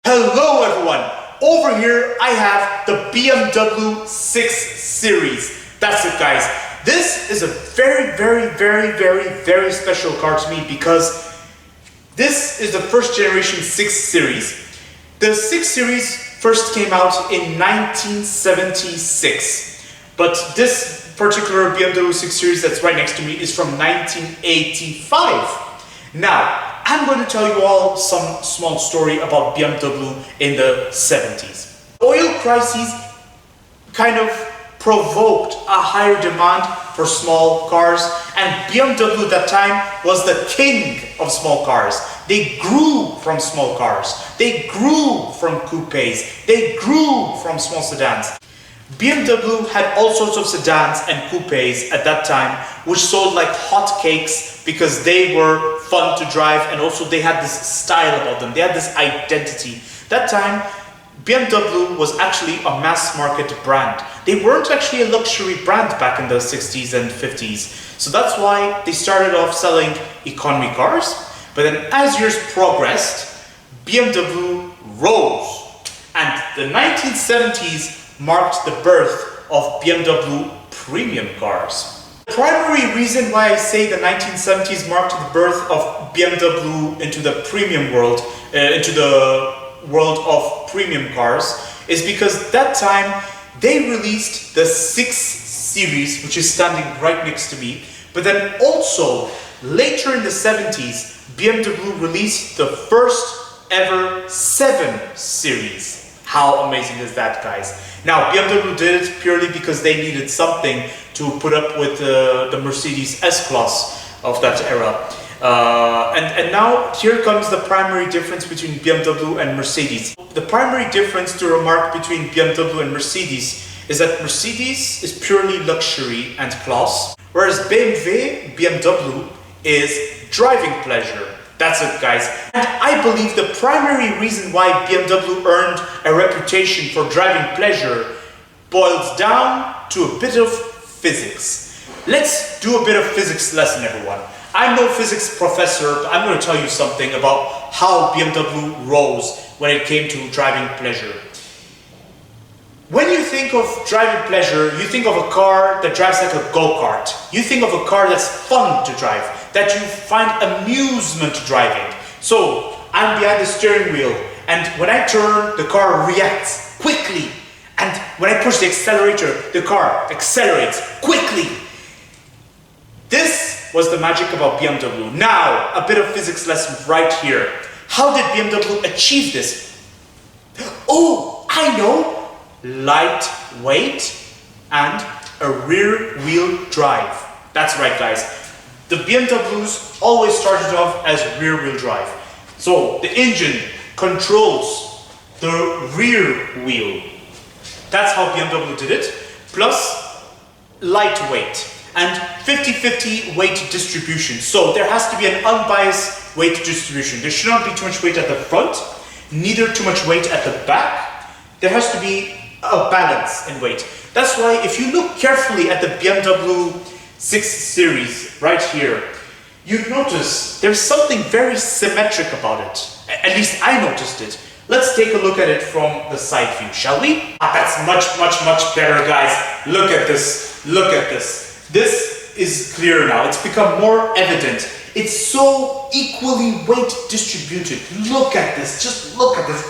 Hello everyone! Over here I have the BMW 6 Series. That's it guys. This is a very special car to me because this is the first generation 6 Series. The 6 Series first came out in 1976, but this particular BMW 6 Series that's right next to me is from 1985. Now, I'm going to tell you all some small story about BMW in the 70s. Oil crises kind of provoked a higher demand for small cars, and BMW at that time was the king of small cars. They grew from small cars, they grew from coupes, they grew from small sedans. BMW had all sorts of sedans and coupes at that time which sold like hotcakes because they were fun to drive, and also they had this style about them, they had this identity. That time BMW was actually a mass market brand. They weren't actually a luxury brand back in the 60s and 50s. So that's why they started off selling economy cars, but then as years progressed, BMW rose, and the 1970s marked the birth of BMW premium cars. The primary reason why I say the 1970s marked the birth of BMW into the premium world, into the world of premium cars, is because that time they released the 6 Series, which is standing right next to me, but then also later in the 70s, BMW released the first ever 7 Series. How amazing is that, guys? Now, BMW did it purely because they needed something to put up with the Mercedes S-Class of that era. And now, here comes the primary difference between BMW and Mercedes. The primary difference to remark between BMW and Mercedes is that Mercedes is purely luxury and class, whereas BMW is driving pleasure. That's it, guys. And I believe the primary reason why BMW earned a reputation for driving pleasure boils down to a bit of physics. Let's do a bit of physics lesson, everyone. I'm no physics professor, but I'm going to tell you something about how BMW rose when it came to driving pleasure. When you think of driving pleasure, you think of a car that drives like a go-kart. You think of a car that's fun to drive, that you find amusement driving. So, I'm behind the steering wheel, and when I turn, the car reacts quickly. And when I push the accelerator, the car accelerates quickly. This was the magic about BMW. Now, a bit of physics lesson right here. How did BMW achieve this? Oh, I know! Lightweight and a rear wheel drive. That's right, guys. The BMWs always started off as rear wheel drive. So the engine controls the rear wheel. That's how BMW did it. Plus lightweight and 50-50 weight distribution. So there has to be an unbiased weight distribution. There should not be too much weight at the front, neither too much weight at the back. There has to be a balance in weight. That's why if you look carefully at the BMW 6 Series right here, you notice there's something very symmetric about it. At least I noticed it. Let's take a look at it from the side view, shall we? That's much better, guys. Look at this. Look at this. This is clear now. It's become more evident. It's so equally weight distributed. Look at this. Just look at this.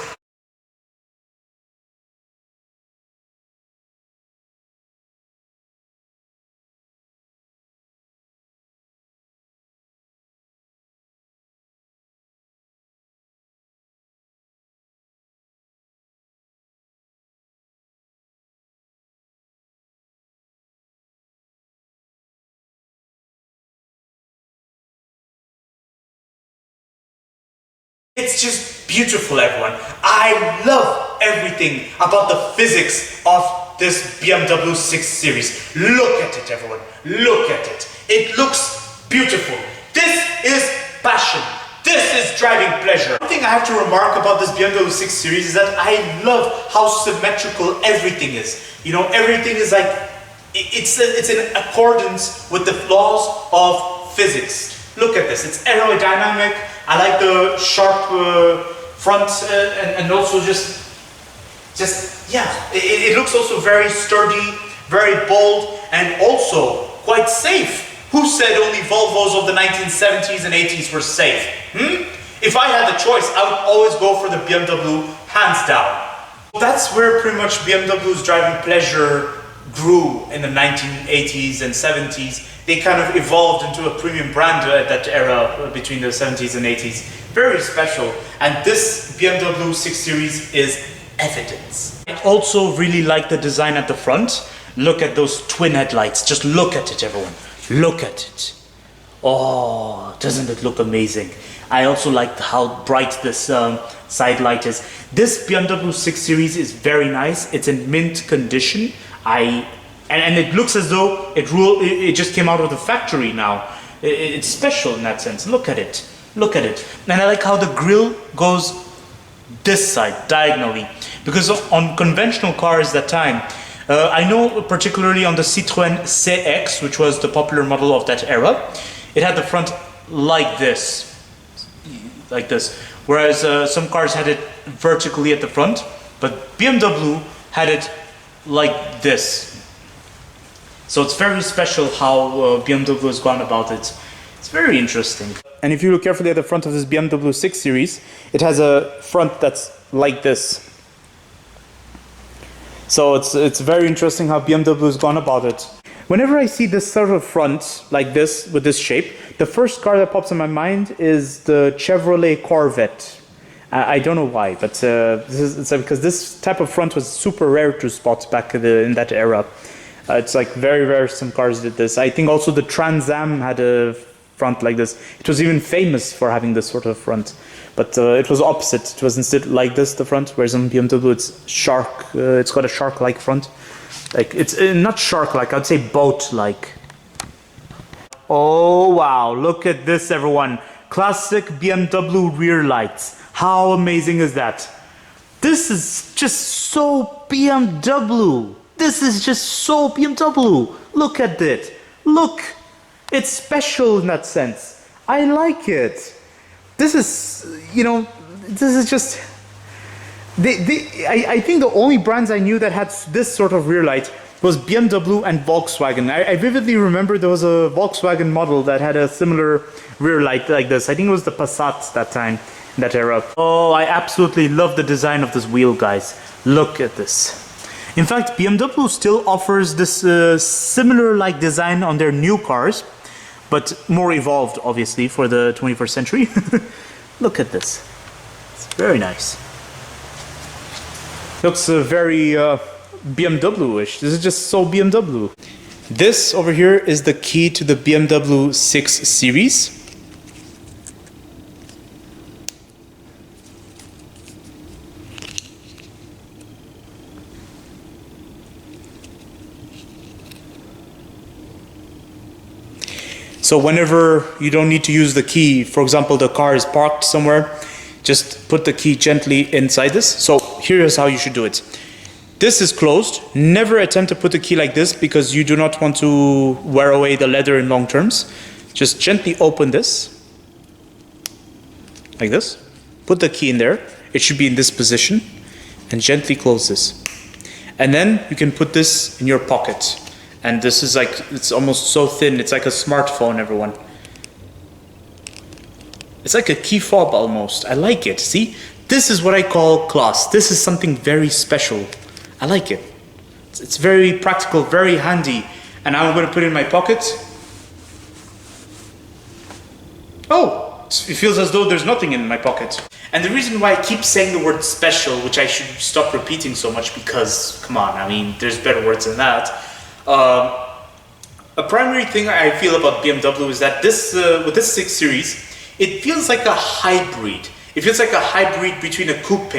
It's just beautiful, everyone. I love everything about the physics of this BMW 6 Series. Look at it, everyone. Look at it. It looks beautiful. This is passion. This is driving pleasure. One thing I have to remark about this BMW 6 Series is that I love how symmetrical everything is. You know, everything is like, it's in accordance with the laws of physics. Look at this. It's aerodynamic. I like the sharp front and also just yeah, it looks also very sturdy, very bold, and also quite safe. Who said only Volvos of the 1970s and 80s were safe? If I had the choice, I would always go for the BMW, hands down. That's where pretty much BMW's driving pleasure grew in the 1980s and 70s. They kind of evolved into a premium brand at that era between the 70s and 80s. Very special. And this BMW 6 Series is evidence. I also really like the design at the front. Look at those twin headlights. Just look at it, everyone. Look at it. Oh, doesn't it look amazing? I also like how bright this side light is. This BMW 6 Series is very nice. It's in mint condition. And it looks as though it just came out of the factory now. It's special in that sense. Look at it. Look at it. And I like how the grille goes this side, diagonally. Because on conventional cars that time, I know particularly on the Citroën CX, which was the popular model of that era, it had the front like this. Like this. Whereas some cars had it vertically at the front, but BMW had it like this. So it's very special how BMW has gone about it. It's very interesting. And if you look carefully at the front of this BMW 6 Series, it has a front that's like this. So it's very interesting how BMW has gone about it. Whenever I see this sort of front like this, with this shape, the first car that pops in my mind is the Chevrolet Corvette. I don't know why, but it's because this type of front was super rare to spot back in that era. It's like very rare some cars did this. I think also the Trans Am had a front like this. It was even famous for having this sort of front. But it was opposite. It was instead like this, the front, whereas on BMW it's got a shark-like front. Like, it's not shark-like, I'd say boat-like. Oh wow, look at this, everyone. Classic BMW rear lights. How amazing is that? This is just so BMW. This is just so BMW. Look at it. Look. It's special in that sense. I like it. This is, you know, this is just... I think the only brands I knew that had this sort of rear light was BMW and Volkswagen. I vividly remember there was a Volkswagen model that had a similar rear light like this. I think it was the Passat that time, that era. Oh, I absolutely love the design of this wheel, guys. Look at this. In fact, BMW still offers this similar-like design on their new cars, but more evolved, obviously, for the 21st century. Look at this. It's very nice. Looks very BMW-ish. This is just so BMW. This over here is the key to the BMW 6 Series. So whenever you don't need to use the key, for example, the car is parked somewhere, just put the key gently inside this. So here's how you should do it. This is closed. Never attempt to put the key like this because you do not want to wear away the leather in long terms. Just gently open this, like this. Put the key in there. It should be in this position, and gently close this. And then you can put this in your pocket. And this is like, it's almost so thin, it's like a smartphone, everyone. It's like a key fob almost. I like it, see? This is what I call class. This is something very special. I like it. It's very practical, very handy. And now I'm going to put it in my pocket. Oh, it feels as though there's nothing in my pocket. And the reason why I keep saying the word special, which I should stop repeating so much because, come on, I mean, there's better words than that. A primary thing I feel about BMW is that this, with this 6 Series, it feels like a hybrid. It feels like a hybrid between a coupe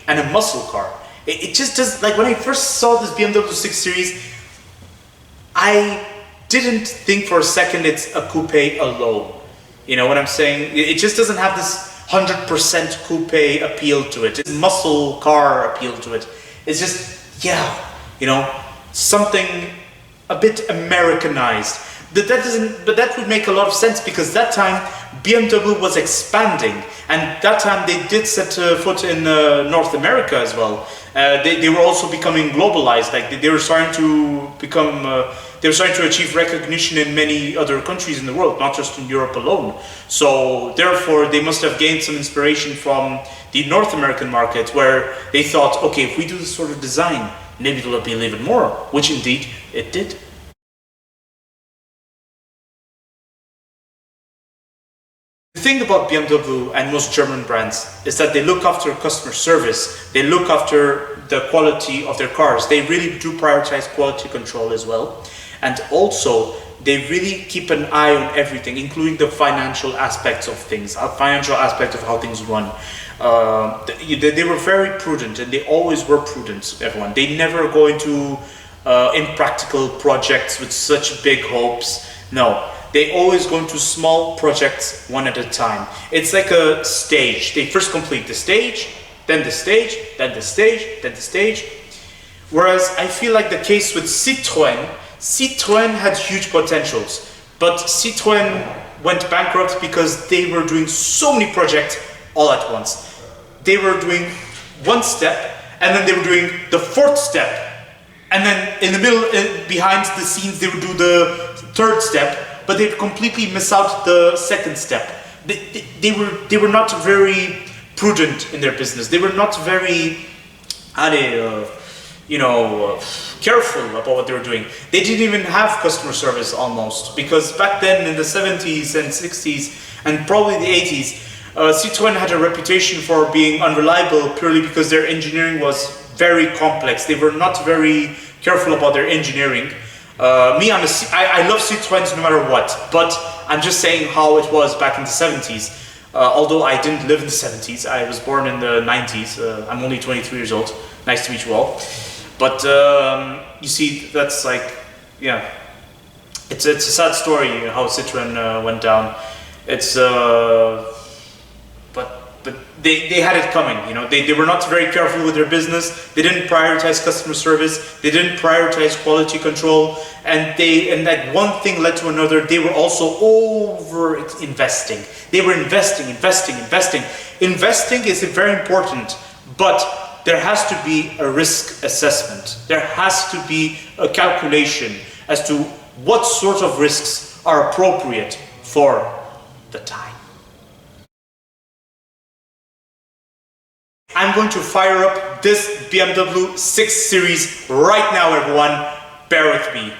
and a muscle car. It just does, like when I first saw this BMW 6 Series, I didn't think for a second it's a coupe alone. You know what I'm saying? It just doesn't have this 100% coupe appeal to it. It's muscle car appeal to it. It's just, yeah, you know, something a bit Americanized. But that would make a lot of sense because that time BMW was expanding, and that time they did set foot in North America as well. They were also becoming globalized. Like they were starting to become. They were starting to achieve recognition in many other countries in the world, not just in Europe alone. So therefore, they must have gained some inspiration from the North American market, where they thought, okay, if we do this sort of design, maybe it'll appeal even more, which indeed it did. The thing about BMW and most German brands is that they look after customer service, they look after the quality of their cars, they really do prioritize quality control as well, and also they really keep an eye on everything, including the financial aspects of things, a financial aspect of how things run. They were very prudent, and they always were prudent, everyone. They never go into impractical projects with such big hopes. No. They always go into small projects one at a time. It's like a stage. They first complete the stage, then the stage, then the stage, then the stage. Whereas I feel like the case with Citroën had huge potentials, but Citroën went bankrupt because they were doing so many projects all at once. They were doing one step, and then they were doing the fourth step, and then in the middle, behind the scenes, they would do the third step, but they'd completely miss out the second step. They were not very prudent in their business. They were not very, careful about what they were doing. They didn't even have customer service almost, because back then in the 70s and 60s and probably the 80s, Citroën had a reputation for being unreliable purely because their engineering was very complex. They were not very careful about their engineering. I love Citroëns no matter what, but I'm just saying how it was back in the 70s. Although I didn't live in the 70s, I was born in the 90s. I'm only 23 years old. Nice to meet you all. But you see, that's like, yeah, it's a sad story how Citroën went down. It's but they had it coming, you know. They were not very careful with their business. They didn't prioritize customer service. They didn't prioritize quality control, and like one thing led to another. They were also over investing. They were investing. Investing is very important, but there has to be a risk assessment. There has to be a calculation as to what sort of risks are appropriate for the time. I'm going to fire up this BMW 6 Series right now, everyone. Bear with me.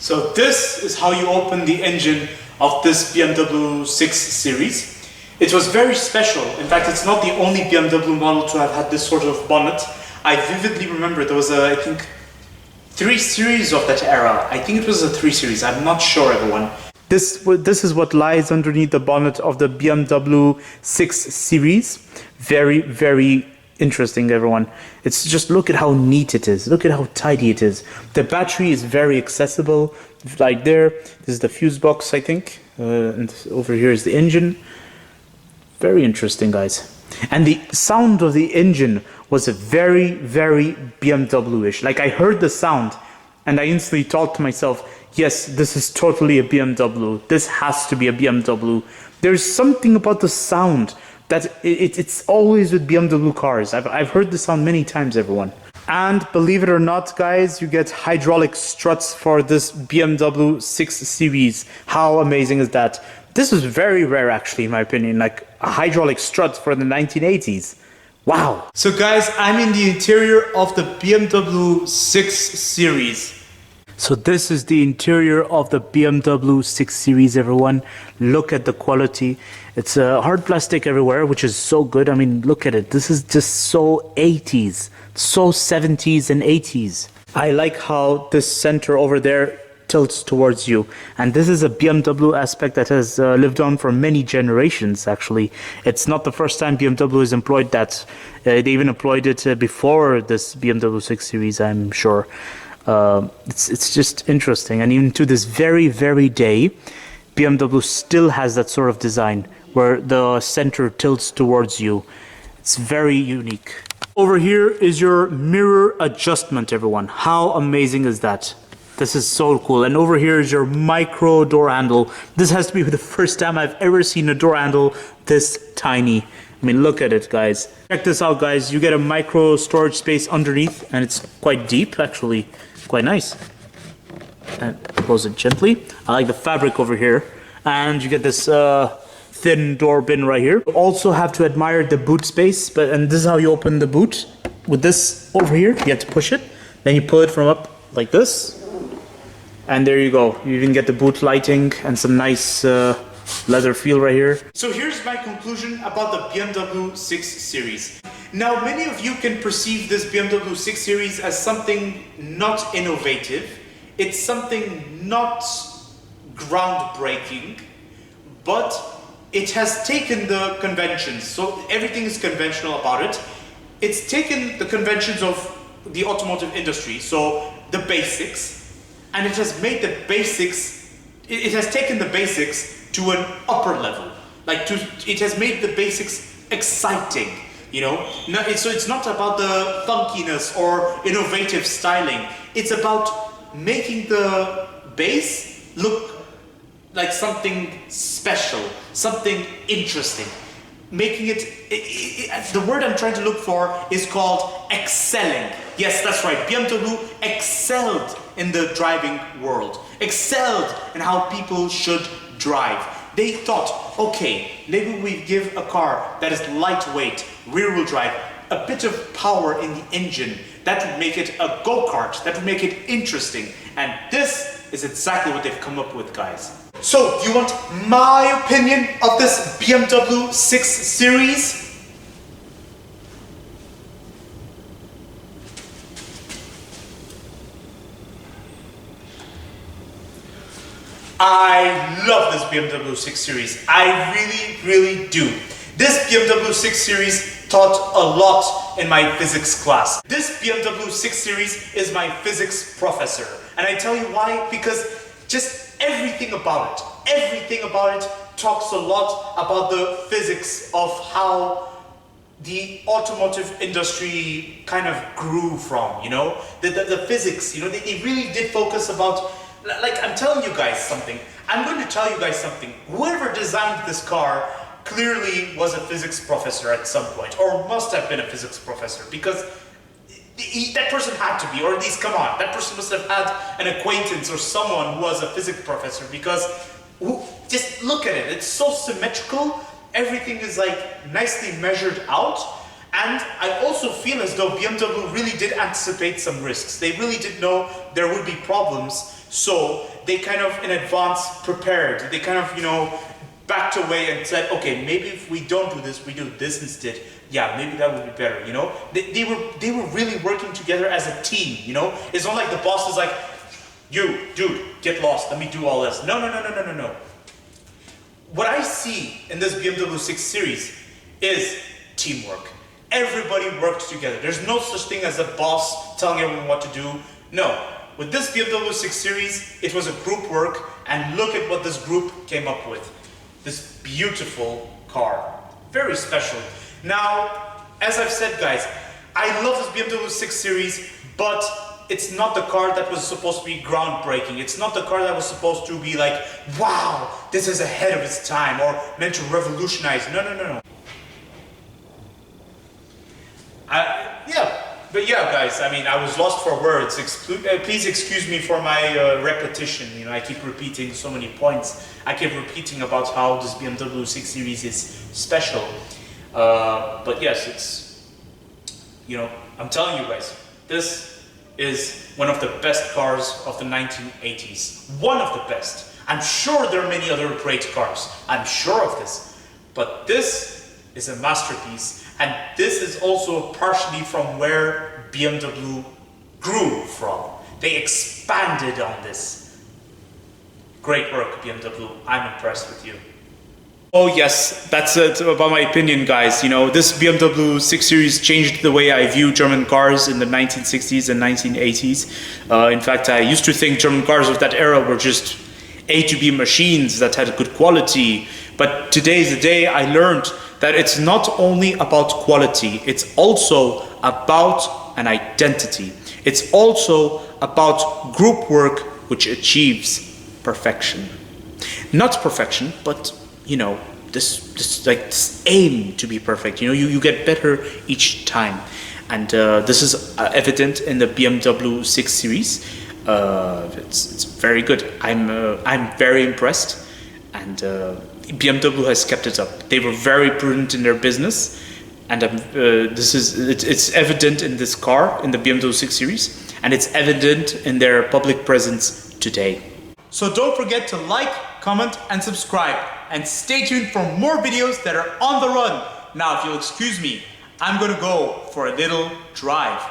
So this is how you open the engine of this BMW 6 Series. It was very special. In fact, it's not the only BMW model to have had this sort of bonnet. I vividly remember there was I think 3 series of that era. I think it was a 3 series. I'm not sure, everyone. This is what lies underneath the bonnet of the BMW 6 Series. Very, very interesting, everyone. It's just, look at how neat it is. Look at how tidy it is. The battery is very accessible. Like there, this is the fuse box, I think. And over here is the engine. Very interesting, guys. And the sound of the engine was very, very BMW-ish. Like, I heard the sound and I instantly thought to myself, yes, this is totally a BMW. This has to be a BMW. There's something about the sound It's always with BMW cars. I've heard this on many times, everyone. And believe it or not, guys, you get hydraulic struts for this BMW 6 Series. How amazing is that? This is very rare, actually, in my opinion, like a hydraulic strut for the 1980s. Wow. So guys, I'm in the interior of the BMW 6 Series. So this is the interior of the BMW 6 Series, everyone. Look at the quality. It's hard plastic everywhere, which is so good. I mean, look at it. This is just so 80s, so 70s and 80s. I like how this center over there tilts towards you. And this is a BMW aspect that has lived on for many generations, actually. It's not the first time BMW has employed that. They even employed it before this BMW 6 Series, I'm sure. It's just interesting, and even to this very day, BMW still has that sort of design where the center tilts towards you. It's very unique. Over here is your mirror adjustment, everyone. How amazing is that? This is so cool. And over here is your micro door handle. This has to be the first time I've ever seen a door handle this tiny. I mean, look at it, guys. Check this out, guys. You get a micro storage space underneath, and it's quite deep, actually. Quite nice. And close it gently. I like the fabric over here. And you get this thin door bin right here. You also have to admire the boot space, and this is how you open the boot. With this over here, you have to push it. Then you pull it from up like this. And there you go. You even get the boot lighting and some nice leather feel right here. So here's my conclusion about the BMW 6 Series. Now, many of you can perceive this BMW 6 Series as something not innovative. It's something not groundbreaking, but it has taken the conventions. So everything is conventional about it. It's taken the conventions of the automotive industry, so the basics, and it has made the basics, it has taken the basics to an upper level. It has made the basics exciting. You know, so it's not about the funkiness or innovative styling. It's about making the base look like something special, something interesting. Making the word I'm trying to look for is called excelling. Yes, that's right. BMW excelled in the driving world, excelled in how people should drive. They thought, okay, maybe we give a car that is lightweight, rear-wheel drive, a bit of power in the engine. That would make it a go-kart. That would make it interesting. And this is exactly what they've come up with, guys. So, do you want my opinion of this BMW 6 Series? I love this BMW 6 Series. I really do. This BMW 6 Series taught a lot in my physics class. This BMW 6 Series is my physics professor. And I tell you why, because just everything about it talks a lot about the physics of how the automotive industry kind of grew from, you know? The physics, you know, they really did focus about. Like, I'm telling you guys something. I'm going to tell you guys something. Whoever designed this car clearly was a physics professor at some point, or must have been a physics professor, because that person had to be, or at least, come on, that person must have had an acquaintance or someone who was a physics professor, because just look at it. It's so symmetrical. Everything is like nicely measured out. And I also feel as though BMW really did anticipate some risks. They really did know there would be problems. So they kind of in advance prepared. They kind of, you know, backed away and said, okay, maybe if we don't do this, we do this instead. Yeah, maybe that would be better, you know? They were really working together as a team, you know? It's not like the boss is like, you, dude, get lost, let me do all this. No. What I see in this BMW 6 Series is teamwork. Everybody worked together. There's no such thing as a boss telling everyone what to do. No. With this BMW 6 Series, it was a group work, and look at what this group came up with. This beautiful car. Very special. Now, as I've said, guys, I love this BMW 6 Series, but it's not the car that was supposed to be groundbreaking. It's not the car that was supposed to be like, wow, this is ahead of its time, or meant to revolutionize. No. But yeah, guys, I mean, I was lost for words. Please excuse me for my repetition. You know, I keep repeating so many points. I keep repeating about how this BMW 6 Series is special. But yes, it's, you know, I'm telling you guys, this is one of the best cars of the 1980s. One of the best. I'm sure there are many other great cars. I'm sure of this. But this is a masterpiece. And this is also partially from where BMW grew from. They expanded on this. Great work, BMW. I'm impressed with you. Oh yes, that's it about my opinion, guys. You know, this BMW 6 Series changed the way I view German cars in the 1960s and 1980s. In fact, I used to think German cars of that era were just A to B machines that had good quality. But today's the day I learned that it's not only about quality, it's also about an identity. It's also about group work which achieves perfection. Not perfection, but you know, this aim to be perfect. You know, you get better each time. And this is evident in the BMW 6 Series. It's very good. I'm very impressed, and BMW has kept it up. They were very prudent in their business, and it's evident in this car, in the BMW 6 Series, and it's evident in their public presence today. So don't forget to like, comment, and subscribe, and stay tuned for more videos that are on the run. Now, if you'll excuse me, I'm gonna go for a little drive.